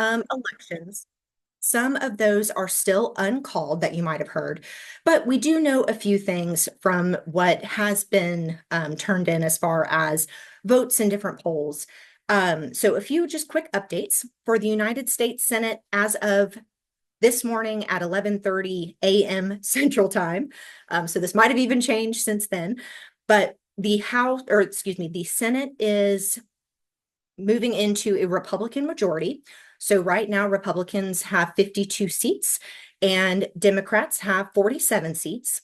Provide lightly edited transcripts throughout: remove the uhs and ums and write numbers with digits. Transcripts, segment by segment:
elections. Some of those are still uncalled that you might have heard, but we do know a few things from what has been turned in as far as votes in different polls. So a few just quick updates for the United States Senate as of this morning at 11:30 a.m. Central Time. So this might have even changed since then, but the Senate is moving into a Republican majority. So right now, Republicans have 52 seats and Democrats have 47 seats.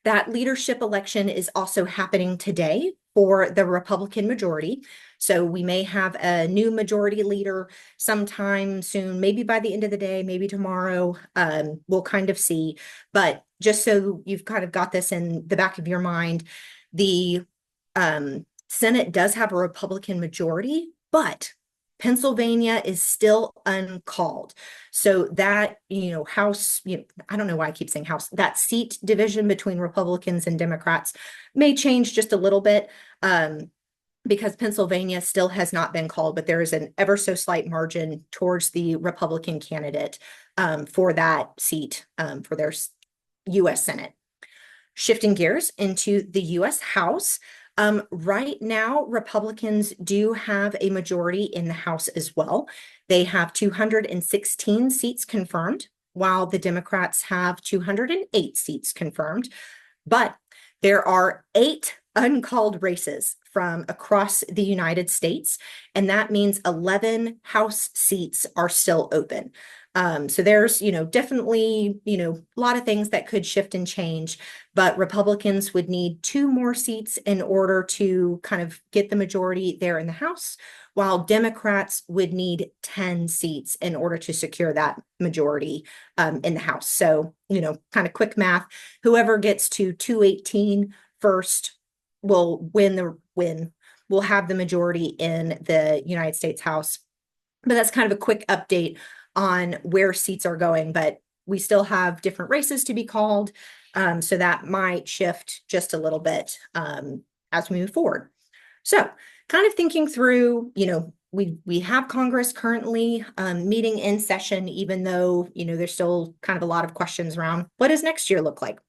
That leadership election is also happening today for the Republican majority. So we may have a new majority leader sometime soon, maybe by the end of the day, maybe tomorrow. We'll kind of see. But just so you've kind of got this in the back of your mind, the Senate does have a Republican majority, but Pennsylvania is still uncalled. So that, House, I don't know why I keep saying House, that seat division between Republicans and Democrats may change just a little bit because Pennsylvania still has not been called, but there is an ever so slight margin towards the Republican candidate for that seat for their U.S. Senate. Shifting gears into the U.S. House. Right now, Republicans do have a majority in the House as well. They have 216 seats confirmed, while the Democrats have 208 seats confirmed. But there are 8 uncalled races from across the United States, and that means 11 House seats are still open. So there's, definitely, a lot of things that could shift and change, but Republicans would need 2 more seats in order to kind of get the majority there in the House, while Democrats would need 10 seats in order to secure that majority in the House. So, kind of quick math, whoever gets to 218 first will will have the majority in the United States House. But that's kind of a quick update on where seats are going, but we still have different races to be called. So that might shift just a little bit as we move forward. So kind of thinking through, we have Congress currently meeting in session, even though, there's still kind of a lot of questions around what does next year look like?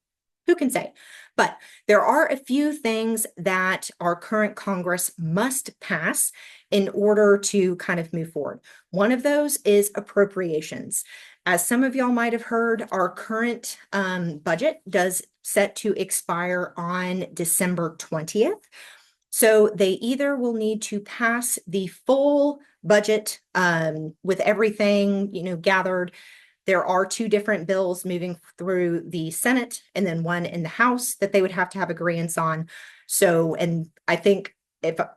Who can say? But there are a few things that our current Congress must pass in order to kind of move forward. One of those is appropriations. As some of y'all might have heard, our current budget does set to expire on December 20th. So they either will need to pass the full budget with everything, gathered. There are 2 different bills moving through the Senate and then one in the House that they would have to have agreements on. So, and I think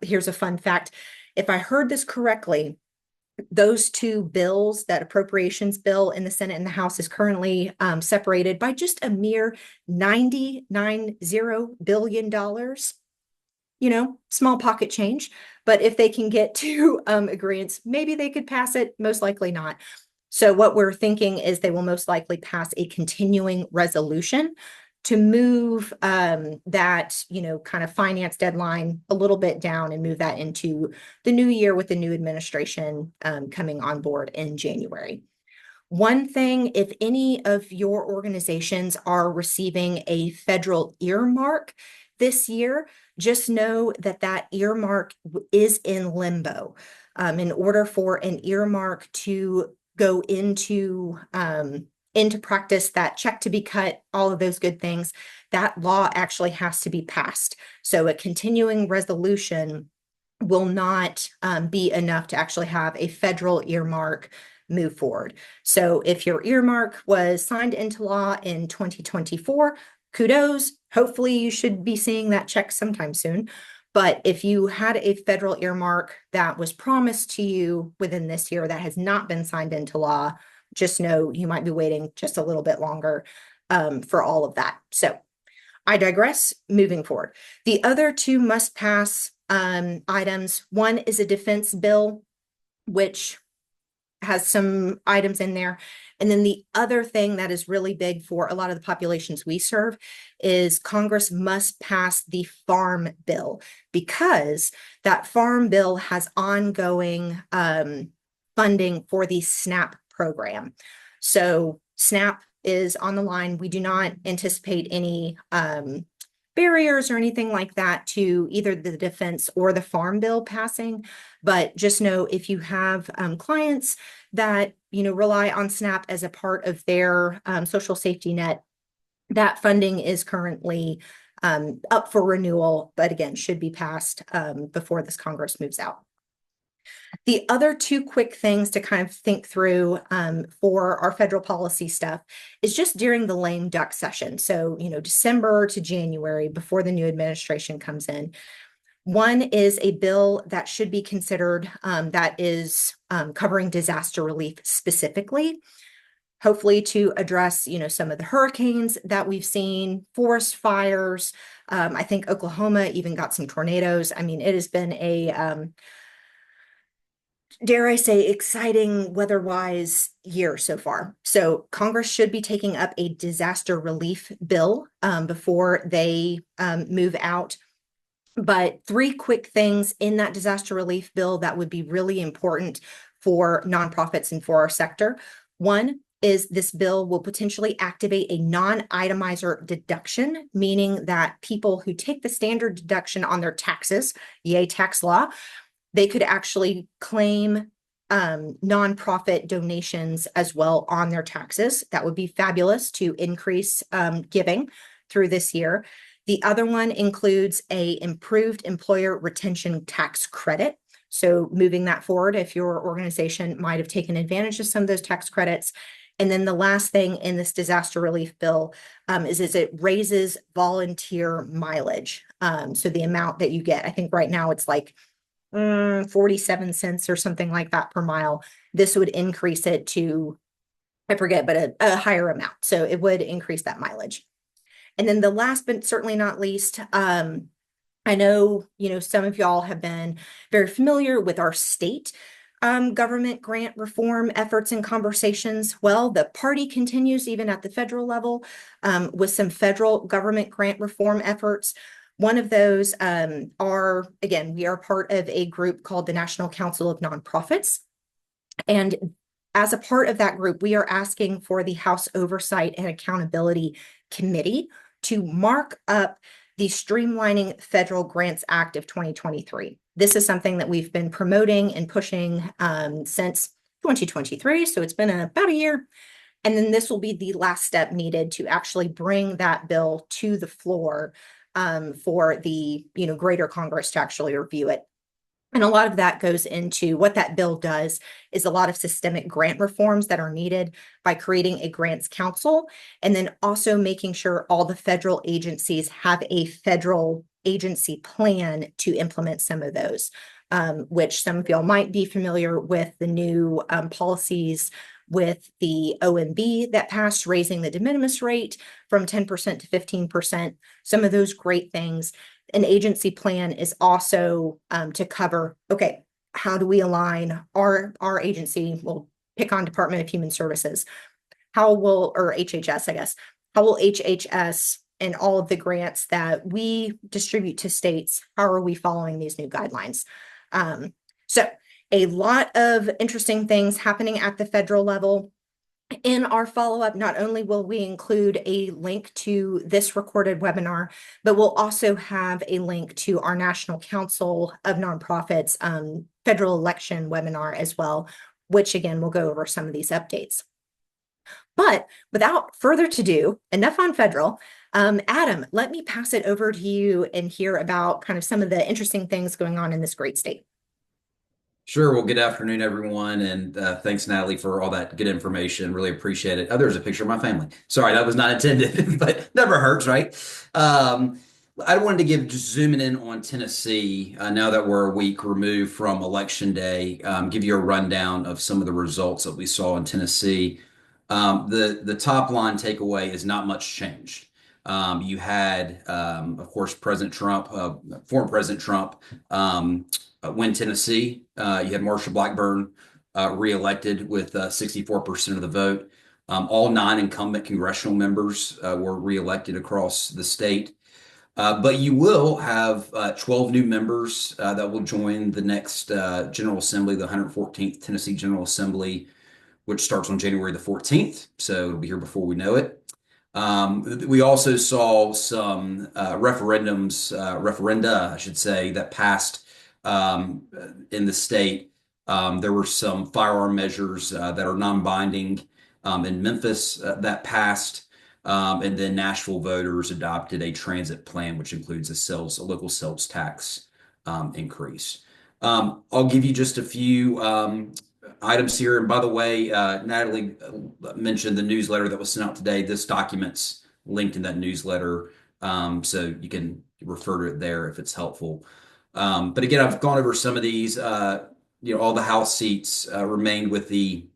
here's a fun fact, if I heard this correctly, those 2 bills, that appropriations bill in the Senate and the House is currently separated by just a mere $99 billion. Small pocket change, but if they can get to agreements, maybe they could pass it, most likely not. So what we're thinking is they will most likely pass a continuing resolution to move that, kind of finance deadline a little bit down and move that into the new year with the new administration coming on board in January. One thing, if any of your organizations are receiving a federal earmark this year, just know that that earmark is in limbo. In order for an earmark to go into practice, that check to be cut, all of those good things, that law actually has to be passed. So a continuing resolution will not be enough to actually have a federal earmark move forward. So if your earmark was signed into law in 2024, kudos. Hopefully you should be seeing that check sometime soon. But if you had a federal earmark that was promised to you within this year that has not been signed into law, just know you might be waiting just a little bit longer for all of that. So I digress. Moving forward. The other 2 must pass items. One is a defense bill, which has some items in there. And then the other thing that is really big for a lot of the populations we serve is Congress must pass the farm bill, because that farm bill has ongoing funding for the SNAP program. So SNAP is on the line. We do not anticipate any barriers or anything like that to either the defense or the farm bill passing. But just know if you have clients that rely on SNAP as a part of their social safety net, that funding is currently up for renewal, but again, should be passed before this Congress moves out. The other two quick things to kind of think through for our federal policy stuff is just during the lame duck session. So, December to January before the new administration comes in. One is a bill that should be considered that is covering disaster relief specifically, hopefully to address, some of the hurricanes that we've seen, forest fires. I think Oklahoma even got some tornadoes. I mean, it has been a dare I say, exciting weather-wise year so far. So Congress should be taking up a disaster relief bill before they move out. But three quick things in that disaster relief bill that would be really important for nonprofits and for our sector. One is this bill will potentially activate a non-itemizer deduction, meaning that people who take the standard deduction on their taxes, yay tax law, they could actually claim nonprofit donations as well on their taxes. That would be fabulous to increase giving through this year. The other one includes a improved employer retention tax credit. So moving that forward, if your organization might have taken advantage of some of those tax credits. And then the last thing in this disaster relief bill is it raises volunteer mileage. So the amount that you get, I think right now it's like 47 cents or something like that per mile. This would increase it to, I forget, but a higher amount. So it would increase that mileage. And then the last but certainly not least, I know, some of y'all have been very familiar with our state government grant reform efforts and conversations. Well, the party continues even at the federal level with some federal government grant reform efforts. One of those again, we are part of a group called the National Council of Nonprofits. And as a part of that group, we are asking for the House Oversight and Accountability Committee to mark up the Streamlining Federal Grants Act of 2023. This is something that we've been promoting and pushing since 2023. So it's been about a year. And then this will be the last step needed to actually bring that bill to the floor for the greater Congress to actually review it. And a lot of that goes into what that bill does is a lot of systemic grant reforms that are needed by creating a grants council, and then also making sure all the federal agencies have a federal agency plan to implement some of those, which some of y'all might be familiar with the new policies with the OMB that passed, raising the de minimis rate from 10% to 15%, some of those great things. An agency plan is also to cover, okay, how do we align our agency? We'll pick on Department of Human Services. Or HHS, I guess, how will HHS and all of the grants that we distribute to states, how are we following these new guidelines? So a lot of interesting things happening at the federal level. In our follow-up, not only will we include a link to this recorded webinar, but we'll also have a link to our National Council of Nonprofits federal election webinar as well, which again, we'll go over some of these updates. But without further ado, enough on federal. Adam, let me pass it over to you and hear about kind of some of the interesting things going on in this great state. Sure. Well, good afternoon, everyone. And thanks, Natalie, for all that good information. Really appreciate it. Oh, there's a picture of my family. Sorry, that was not intended, but never hurts, right? I wanted to just zooming in on Tennessee, now that we're a week removed from Election Day, give you a rundown of some of the results that we saw in Tennessee. The top line takeaway is not much changed. You had, of course, President Trump, former President Trump, win Tennessee. You had Marsha Blackburn reelected with 64% of the vote. All 9 incumbent congressional members were reelected across the state. But you will have 12 new members that will join the next General Assembly, the 114th Tennessee General Assembly, which starts on January the 14th. So it'll be here before we know it. We also saw some referenda, I should say, that passed in the state. There were some firearm measures that are non-binding in Memphis that passed. And then Nashville voters adopted a transit plan, which includes a local sales tax increase. I'll give you just a few items here. And by the way, Natalie mentioned the newsletter that was sent out today. This document's linked in that newsletter, so you can refer to it there if it's helpful. But again, I've gone over some of these. All the House seats remained with the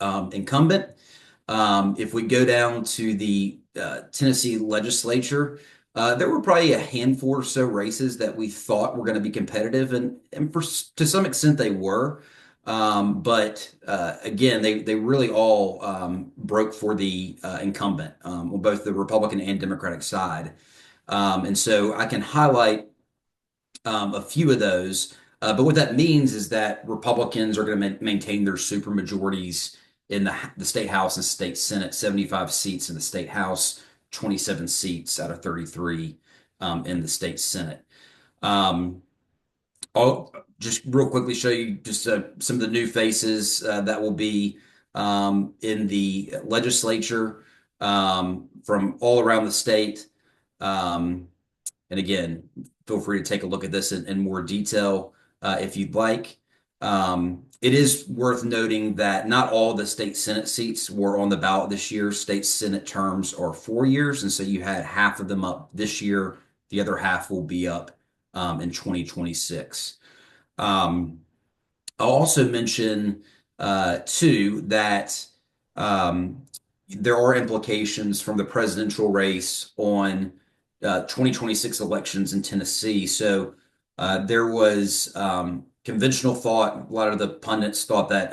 incumbent. If we go down to the Tennessee legislature, there were probably a handful or so races that we thought were going to be competitive, and to some extent they were. But again, they really all broke for the incumbent on both the Republican and Democratic side. And so I can highlight a few of those. But what that means is that Republicans are going to maintain their super majorities in the state house and state senate, 75 seats in the state house, 27 seats out of 33 in the state senate. Um, I'll just real quickly show you just some of the new faces that will be in the legislature from all around the state. Um, and again, feel free to take a look at this in more detail if you'd like. It is worth noting that not all the state Senate seats were on the ballot this year. State Senate terms are 4 years, and so you had half of them up this year. The other half will be up in 2026. Um, I'll also mention too that um, there are implications from the presidential race on 2026 elections in Tennessee. So there was conventional thought. A lot of the pundits thought that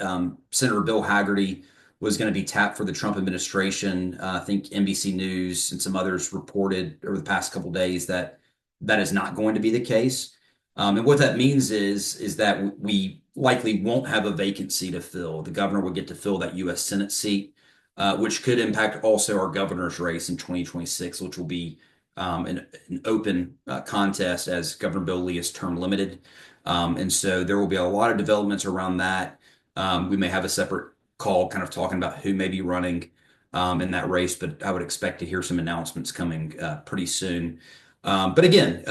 Senator Bill Hagerty was going to be tapped for the Trump administration. I think NBC News and some others reported over the past couple of days that that is not going to be the case. And what that means is that we likely won't have a vacancy to fill. The governor would get to fill that U.S. Senate seat, which could impact also our governor's race in 2026, which will be an open contest as Governor Bill Lee is term limited. And so there will be a lot of developments around that. We may have a separate call kind of talking about who may be running in that race, but I would expect to hear some announcements coming pretty soon. But again,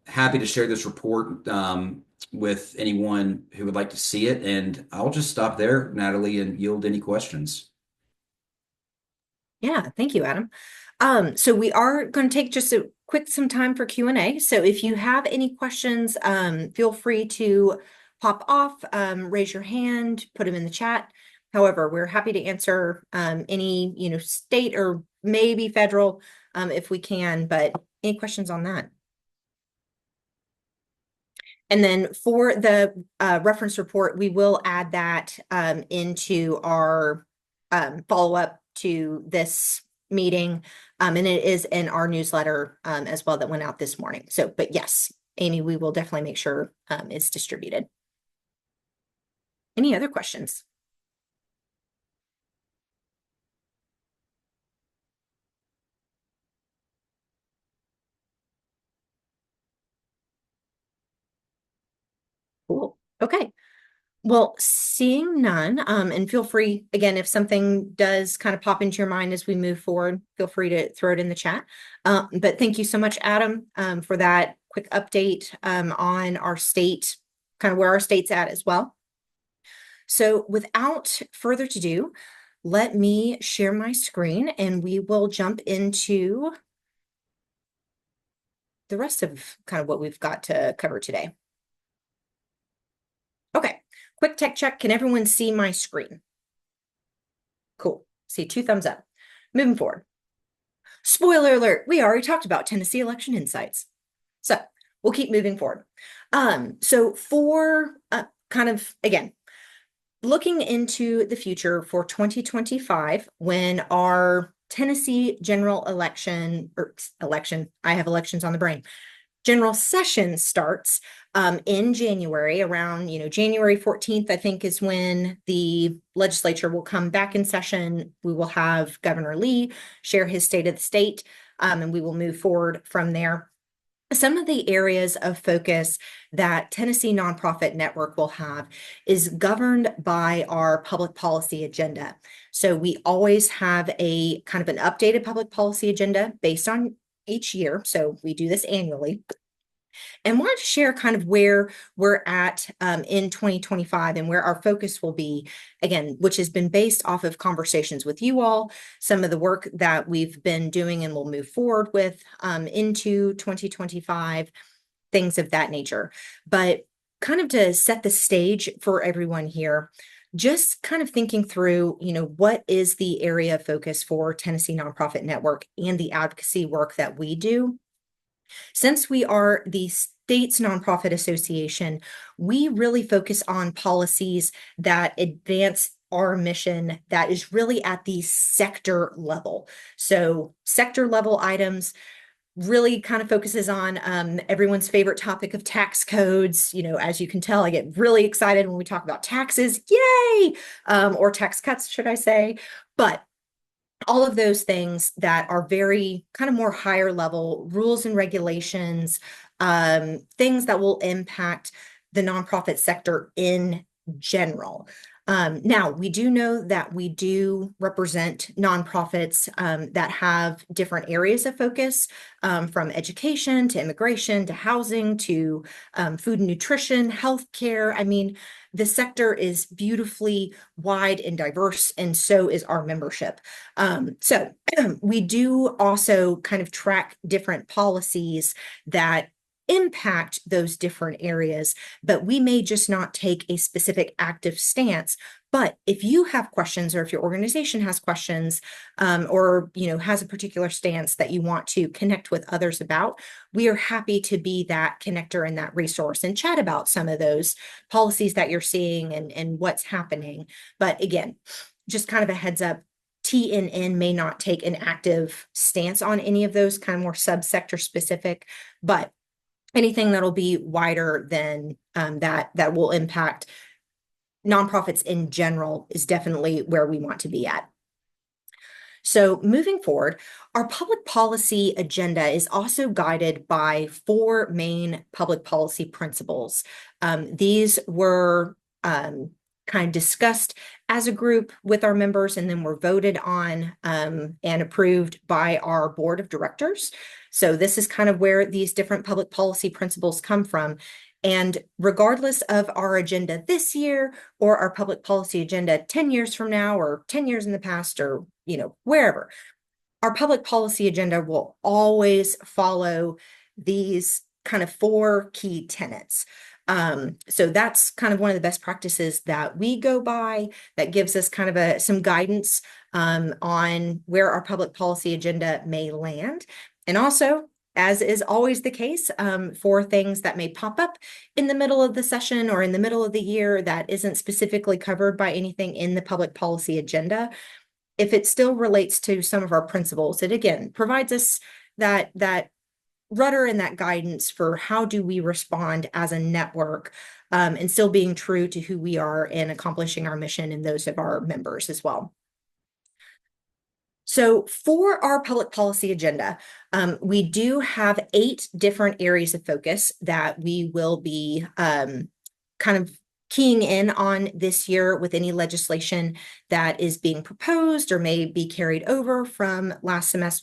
happy to share this report with anyone who would like to see it. And I'll just stop there, Natalie, and yield any questions. Yeah, thank you, Adam. So we are going to take just a quick some time for Q&A. So if you have any questions, feel free to pop off, raise your hand, put them in the chat. However, we're happy to answer any, state or maybe federal if we can, but any questions on that? And then for the reference report, we will add that into our follow-up to this meeting. And it is in our newsletter as well that went out this morning. So, but yes, Amy, we will definitely make sure it's distributed. Any other questions? Cool. Okay. Well, seeing none, and feel free, again, if something does kind of pop into your mind as we move forward, feel free to throw it in the chat. But thank you so much, Adam, for that quick update on our state, kind of where our state's at as well. So without further ado, let me share my screen and we will jump into the rest of kind of what we've got to cover today. Okay, quick tech check. Can everyone see my screen? Cool. See 2 thumbs up. Moving forward. Spoiler alert, we already talked about Tennessee election insights. So we'll keep moving forward. So for kind of, again, looking into the future for 2025, when our Tennessee general election or election, I have elections on the brain. General session starts in January around, January 14th, I think is when the legislature will come back in session. We will have Governor Lee share his state of the state, and we will move forward from there. Some of the areas of focus that Tennessee Nonprofit Network will have is governed by our public policy agenda. So we always have a kind of an updated public policy agenda based on each year. So we do this annually and wanted to share kind of where we're at in 2025 and where our focus will be, again, which has been based off of conversations with you all, some of the work that we've been doing and will move forward with into 2025, things of that nature. But kind of to set the stage for everyone here, just kind of thinking through, what is the area of focus for Tennessee Nonprofit Network and the advocacy work that we do. Since we are the state's nonprofit association, we really focus on policies that advance our mission that is really at the sector level. So sector level items really kind of focuses on everyone's favorite topic of tax codes. As you can tell, I get really excited when we talk about taxes, yay, or tax cuts, should I say. But all of those things that are very kind of more higher level rules and regulations, things that will impact the nonprofit sector in general. Now, we do know that we do represent nonprofits that have different areas of focus, from education to immigration to housing to food and nutrition, healthcare. I mean, the sector is beautifully wide and diverse, and so is our membership. So we do also kind of track different policies that impact those different areas, but we may just not take a specific active stance. But if you have questions, or if your organization has questions, or has a particular stance that you want to connect with others about, we are happy to be that connector and that resource and chat about some of those policies that you're seeing and what's happening. But again, just kind of a heads up, TNN may not take an active stance on any of those kind of more subsector specific, but anything that'll be wider than that will impact nonprofits in general is definitely where we want to be at. So moving forward, our public policy agenda is also guided by four main public policy principles. These were kind of discussed as a group with our members, and then were voted on and approved by our board of directors. So this is kind of where these different public policy principles come from. And regardless of our agenda this year or our public policy agenda 10 years from now or 10 years in the past, or wherever, our public policy agenda will always follow these kind of four key tenets. So that's kind of one of the best practices that we go by, that gives us kind of some guidance on where our public policy agenda may land. And also, as is always the case, for things that may pop up in the middle of the session or in the middle of the year that isn't specifically covered by anything in the public policy agenda, if it still relates to some of our principles, it again provides us that rudder and that guidance for how do we respond as a network, and still being true to who we are and accomplishing our mission and those of our members as well. So for our public policy agenda, we do have 8 different areas of focus that we will be kind of keying in on this year with any legislation that is being proposed or may be carried over from last session.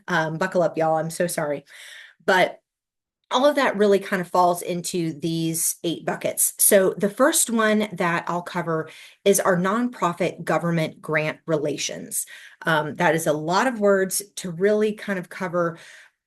Buckle up, y'all. I'm so sorry. But all of that really kind of falls into these 8 buckets. So the first one that I'll cover is our nonprofit government grant relations. That is a lot of words to really kind of cover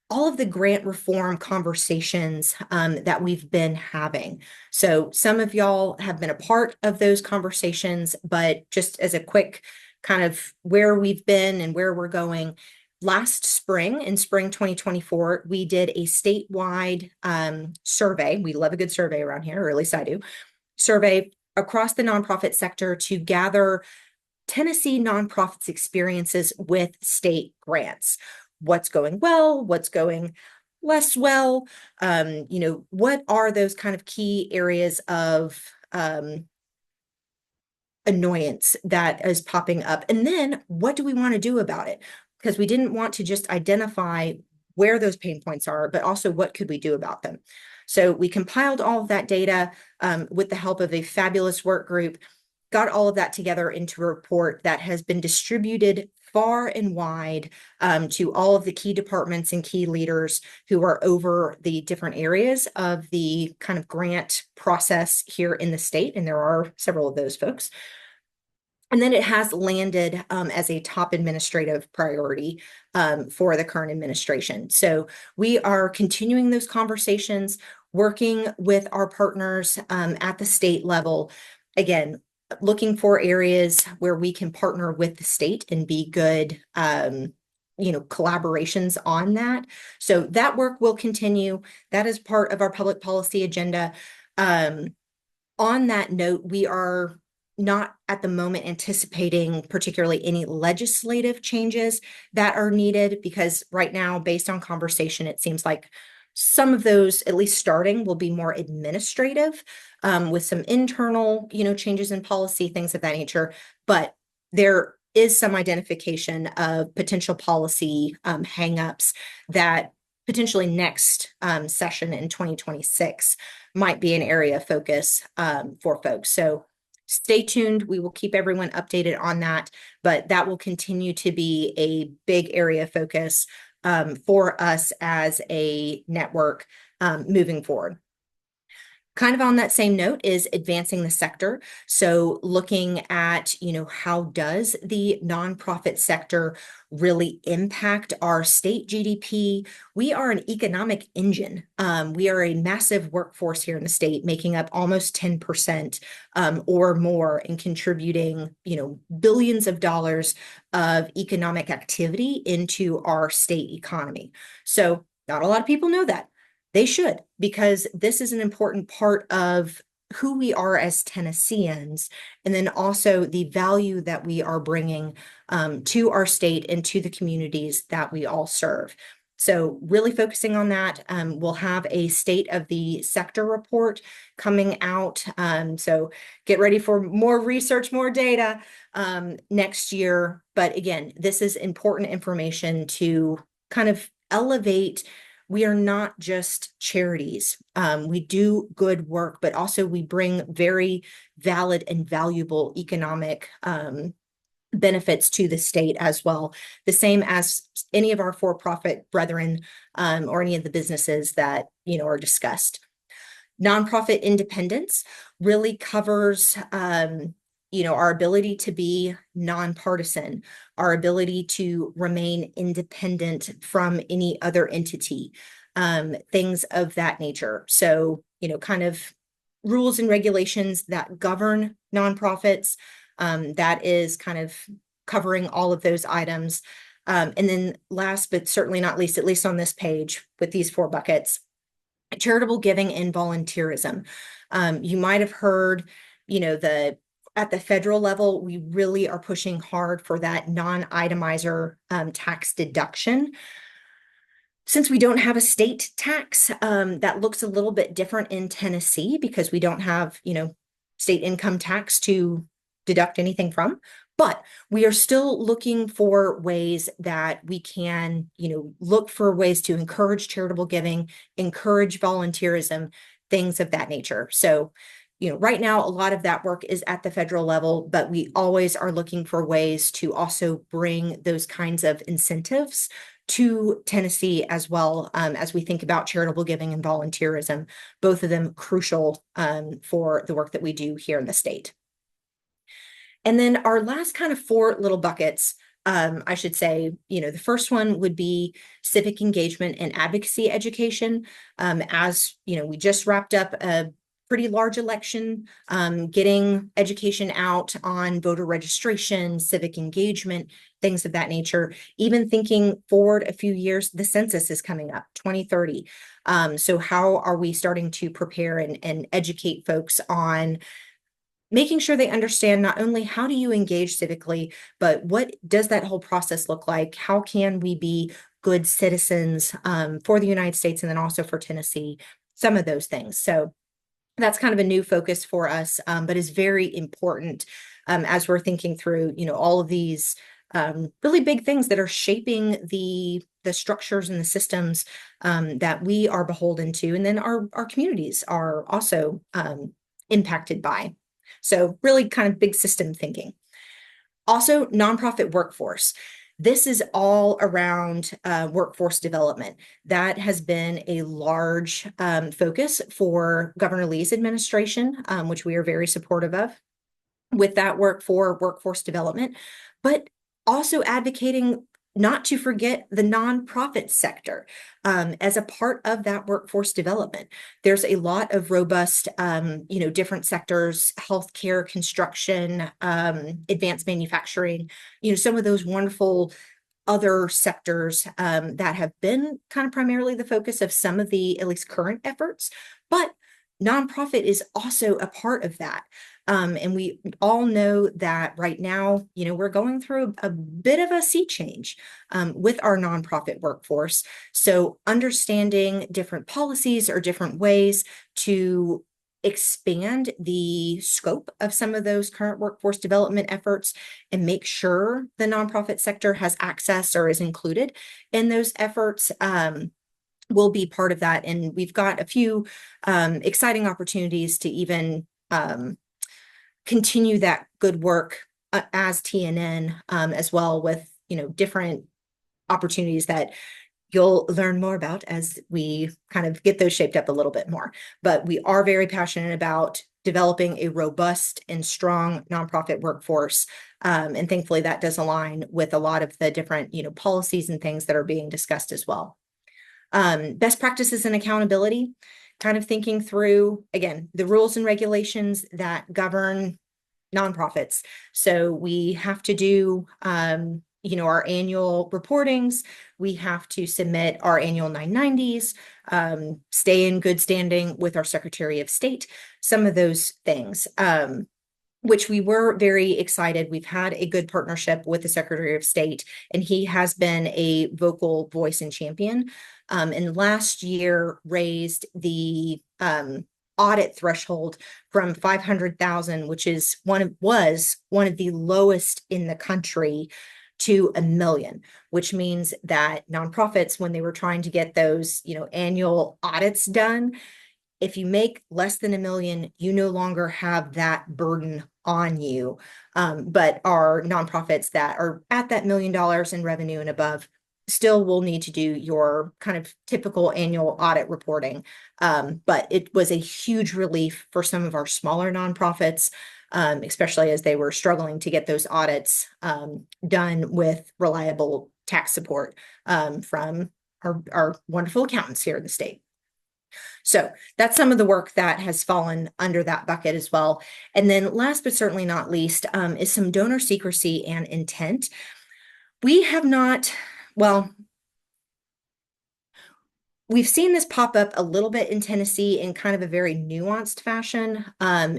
all of the grant reform conversations that we've been having. So some of y'all have been a part of those conversations, but just as a quick kind of where we've been and where we're going, last spring, in spring 2024, we did a statewide survey. We love a good survey around here, or at least I do. Survey across the nonprofit sector to gather Tennessee nonprofits' experiences with state grants. What's going well? What's going less well? What are those kind of key areas of annoyance that is popping up? And then what do we want to do about it? Because we didn't want to just identify where those pain points are, but also what could we do about them? So we compiled all of that data with the help of a fabulous work group, got all of that together into a report that has been distributed far and wide to all of the key departments and key leaders who are over the different areas of the kind of grant process here in the state. And there are several of those folks. And then it has landed as a top administrative priority for the current administration. So we are continuing those conversations, working with our partners at the state level. Again, looking for areas where we can partner with the state and be good collaborations on that. So that work will continue. That is part of our public policy agenda. On that note, we are not at the moment anticipating particularly any legislative changes that are needed, because right now, based on conversation, it seems like some of those, at least starting, will be more administrative with some internal, changes in policy, things of that nature. But there is some identification of potential policy hangups that potentially next session in 2026 might be an area of focus for folks. So stay tuned. We will keep everyone updated on that, but that will continue to be a big area of focus for us as a network moving forward. Kind of on that same note is advancing the sector. So looking at, how does the nonprofit sector really impact our state GDP? We are an economic engine. We are a massive workforce here in the state, making up almost 10% or more and contributing, billions of dollars of economic activity into our state economy. So not a lot of people know that. They should, because this is an important part of who we are as Tennesseans, and then also the value that we are bringing to our state and to the communities that we all serve. So really focusing on that. We'll have a state of the sector report coming out. So get ready for more research, more data next year. But again, this is important information to kind of elevate. We are not just charities. We do good work, but also we bring very valid and valuable economic benefits to the state as well, the same as any of our for-profit brethren or any of the businesses that are discussed. Nonprofit independence really covers our ability to be nonpartisan, our ability to remain independent from any other entity, things of that nature. So, kind of rules and regulations that govern nonprofits, that is kind of covering all of those items. And then last, but certainly not least, at least on this page with these 4 buckets, charitable giving and volunteerism. You might have heard, at the federal level, we really are pushing hard for that non-itemizer tax deduction. Since we don't have a state tax, that looks a little bit different in Tennessee because we don't have, state income tax to deduct anything from. But we are still looking for ways that we can, look for ways to encourage charitable giving, encourage volunteerism, things of that nature. So, right now, a lot of that work is at the federal level, but we always are looking for ways to also bring those kinds of incentives to Tennessee as well, as we think about charitable giving and volunteerism, both of them crucial for the work that we do here in the state. And then our last kind of 4 little buckets, I should say, the first one would be civic engagement and advocacy education. As we just wrapped up a pretty large election, getting education out on voter registration, civic engagement, things of that nature. Even thinking forward a few years, the census is coming up, 2030. So how are we starting to prepare and educate folks on making sure they understand not only how do you engage civically, but what does that whole process look like? How can we be good citizens for the United States and then also for Tennessee? Some of those things. So that's kind of a new focus for us, but is very important as we're thinking through, all of these really big things that are shaping the structures and the systems that we are beholden to, and then our communities are also impacted by. So really kind of big system thinking. Also, nonprofit workforce. This is all around workforce development. That has been a large focus for Governor Lee's administration, which we are very supportive of with that work for workforce development, but also advocating not to forget the nonprofit sector as a part of that workforce development. There's a lot of robust, different sectors, healthcare, construction, advanced manufacturing, some of those wonderful other sectors that have been kind of primarily the focus of some of the at least current efforts, but nonprofit is also a part of that. And we all know that right now, we're going through a bit of a sea change with our nonprofit workforce. So understanding different policies or different ways to expand the scope of some of those current workforce development efforts and make sure the nonprofit sector has access or is included in those efforts will be part of that. And we've got a few exciting opportunities to even continue that good work as TNN as well with, different opportunities that you'll learn more about as we kind of get those shaped up a little bit more. But we are very passionate about developing a robust and strong nonprofit workforce. And thankfully that does align with a lot of the different, policies and things that are being discussed as well. Best practices and accountability, kind of thinking through, again, the rules and regulations that govern nonprofits. So we have to do, our annual reportings. We have to submit our annual 990s, stay in good standing with our Secretary of State, some of those things. Which we were very excited. We've had a good partnership with the Secretary of State, and he has been a vocal voice and champion. And last year raised the audit threshold from 500,000, which was one of the lowest in the country, to 1 million, which means that nonprofits, when they were trying to get those, annual audits done, if you make less than 1 million, you no longer have that burden on you. But our nonprofits that are at that $1 million in revenue and above still will need to do your kind of typical annual audit reporting. But it was a huge relief for some of our smaller nonprofits, especially as they were struggling to get those audits done with reliable tax support from our wonderful accountants here in the state. So that's some of the work that has fallen under that bucket as well. And then last but certainly not least is some donor secrecy and intent. We have not, well, we've seen this pop up a little bit in Tennessee in kind of a very nuanced fashion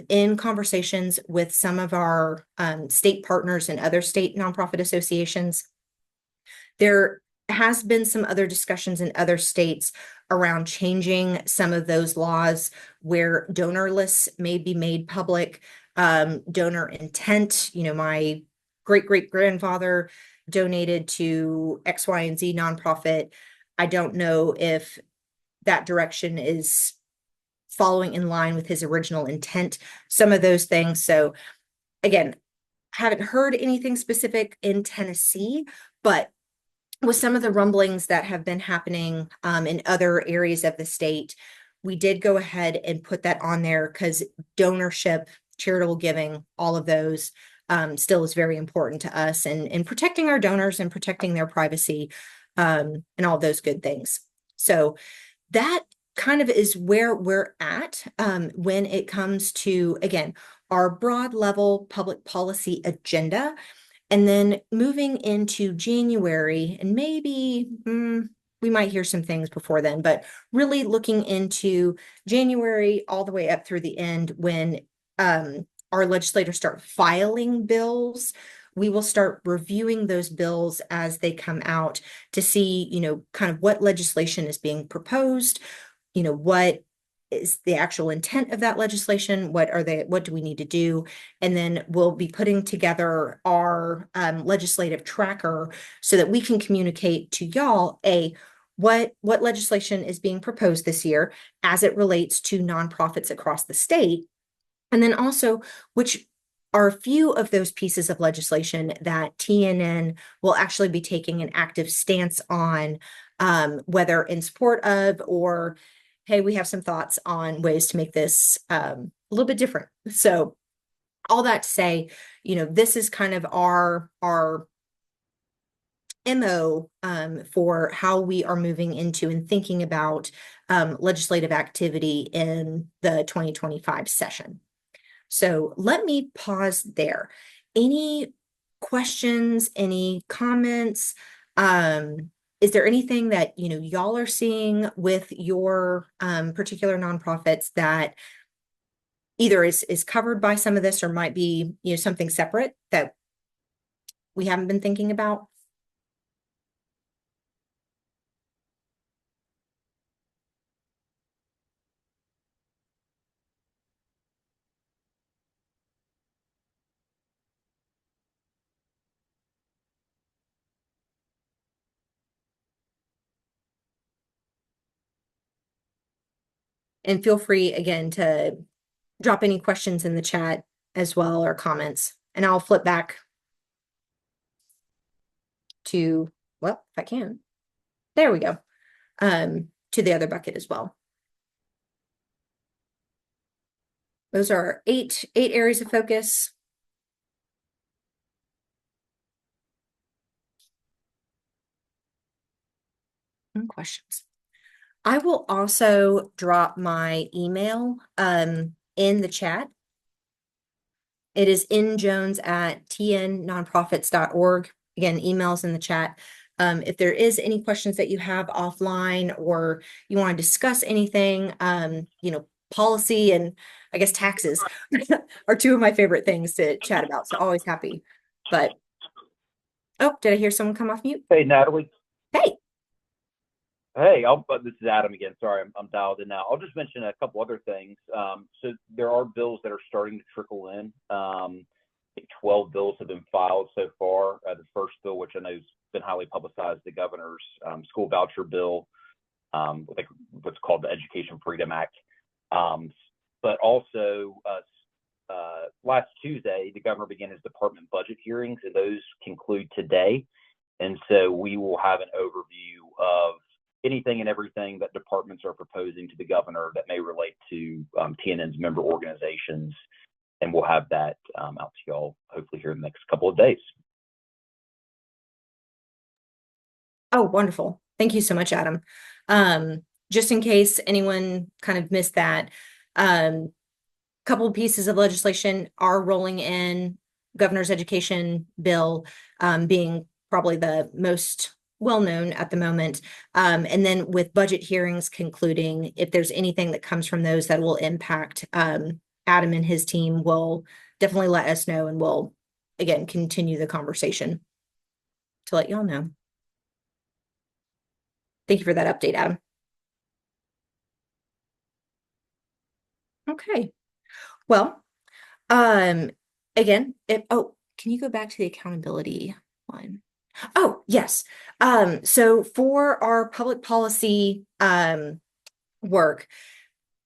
in conversations with some of our state partners and other state nonprofit associations. There has been some other discussions in other states around changing some of those laws where donor lists may be made public, donor intent. My great-great-grandfather donated to X, Y, and Z nonprofit. I don't know if that direction is following in line with his original intent, some of those things. So again, haven't heard anything specific in Tennessee, but with some of the rumblings that have been happening in other areas of the state, we did go ahead and put that on there because donorship, charitable giving, all of those still is very important to us, and protecting our donors and protecting their privacy and all those good things. So that kind of is where we're at when it comes to, again, our broad level public policy agenda. And then moving into January, and maybe we might hear some things before then, but really looking into January all the way up through the end when our legislators start filing bills, we will start reviewing those bills as they come out to see, kind of what legislation is being proposed, what is the actual intent of that legislation? What do we need to do? And then we'll be putting together our legislative tracker so that we can communicate to y'all what legislation is being proposed this year as it relates to nonprofits across the state. And then also, which are a few of those pieces of legislation that TNN will actually be taking an active stance on, whether in support of or, hey, we have some thoughts on ways to make this a little bit different. So all that to say, this is kind of our MO for how we are moving into and thinking about legislative activity in the 2025 session. So let me pause there. Any questions, any comments? Is there anything that y'all are seeing with your particular nonprofits that either is covered by some of this or might be something separate that we haven't been thinking about? And feel free again to drop any questions in the chat as well or comments, and I'll flip back to, well, if I can. There we go. To the other bucket as well. Those are eight areas of focus. Questions. I will also drop my email in the chat. It is njones@tnnonprofits.org. Again, emails in the chat. If there is any questions that you have offline or you want to discuss anything, policy and I guess taxes are two of my favorite things to chat about. So always happy. But, oh, did I hear someone come off mute? Hey, Natalie. Hey. Hey, this is Adam again. Sorry, I'm dialed in now. I'll just mention a couple other things. So there are bills that are starting to trickle in. I think 12 bills have been filed so far. The first bill, which I know has been highly publicized, the governor's school voucher bill, what's called the Education Freedom Act. But also, last Tuesday, the governor began his department budget hearings, and those conclude today. And so we will have an overview of anything and everything that departments are proposing to the governor that may relate to TNN's member organizations. And we'll have that out to y'all hopefully here in the next couple of days. Oh, wonderful. Thank you so much, Adam. Just in case anyone kind of missed that, couple of pieces of legislation are rolling in. Governor's education bill being probably the most well-known at the moment. And then with budget hearings concluding, if there's anything that comes from those that will impact Adam and his team will definitely let us know, and we'll, again, continue the conversation to let y'all know. Thank you for that update, Adam. Okay. Well, again, can you go back to the accountability one? Oh, yes. So for our public policy work,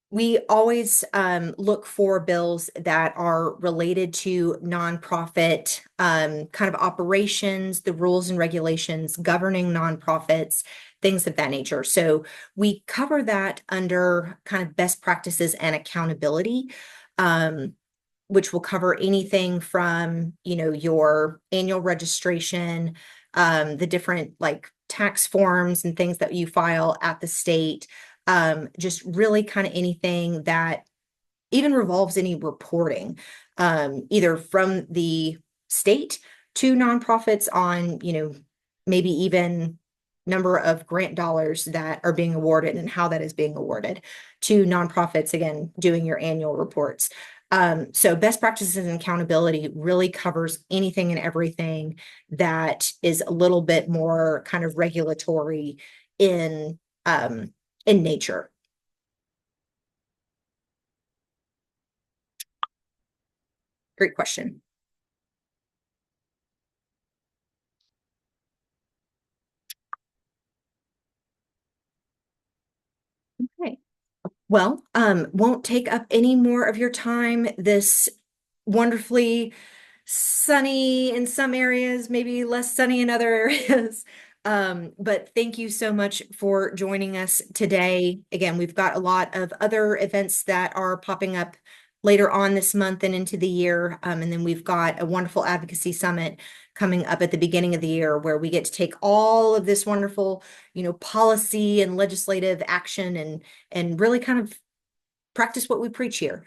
we always look for bills that are related to nonprofit kind of operations, the rules and regulations governing nonprofits, things of that nature. So we cover that under kind of best practices and accountability, which will cover anything from, your annual registration, the different like tax forms and things that you file at the state, just really kind of anything that even revolves any reporting, either from the state to nonprofits on, maybe even number of grant dollars that are being awarded and how that is being awarded, to nonprofits, again, doing your annual reports. So best practices and accountability really covers anything and everything that is a little bit more kind of regulatory in nature. Great question. Okay. Well, won't take up any more of your time this wonderfully sunny in some areas, maybe less sunny in other areas. But thank you so much for joining us today. Again, we've got a lot of other events that are popping up later on this month and into the year. And then we've got a wonderful advocacy summit coming up at the beginning of the year where we get to take all of this wonderful, policy and legislative action and really kind of practice what we preach here.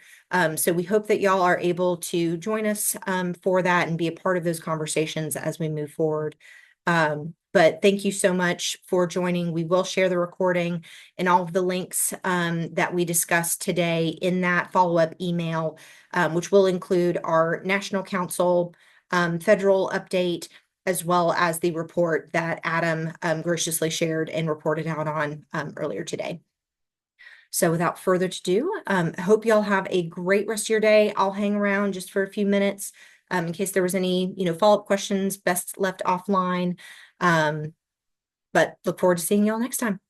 So we hope that y'all are able to join us for that and be a part of those conversations as we move forward. But thank you so much for joining. We will share the recording and all of the links that we discussed today in that follow-up email, which will include our National Council federal update, as well as the report that Adam graciously shared and reported out on earlier today. So without further ado, I hope y'all have a great rest of your day. I'll hang around just for a few minutes in case there was any, follow-up questions best left offline. But look forward to seeing y'all next time.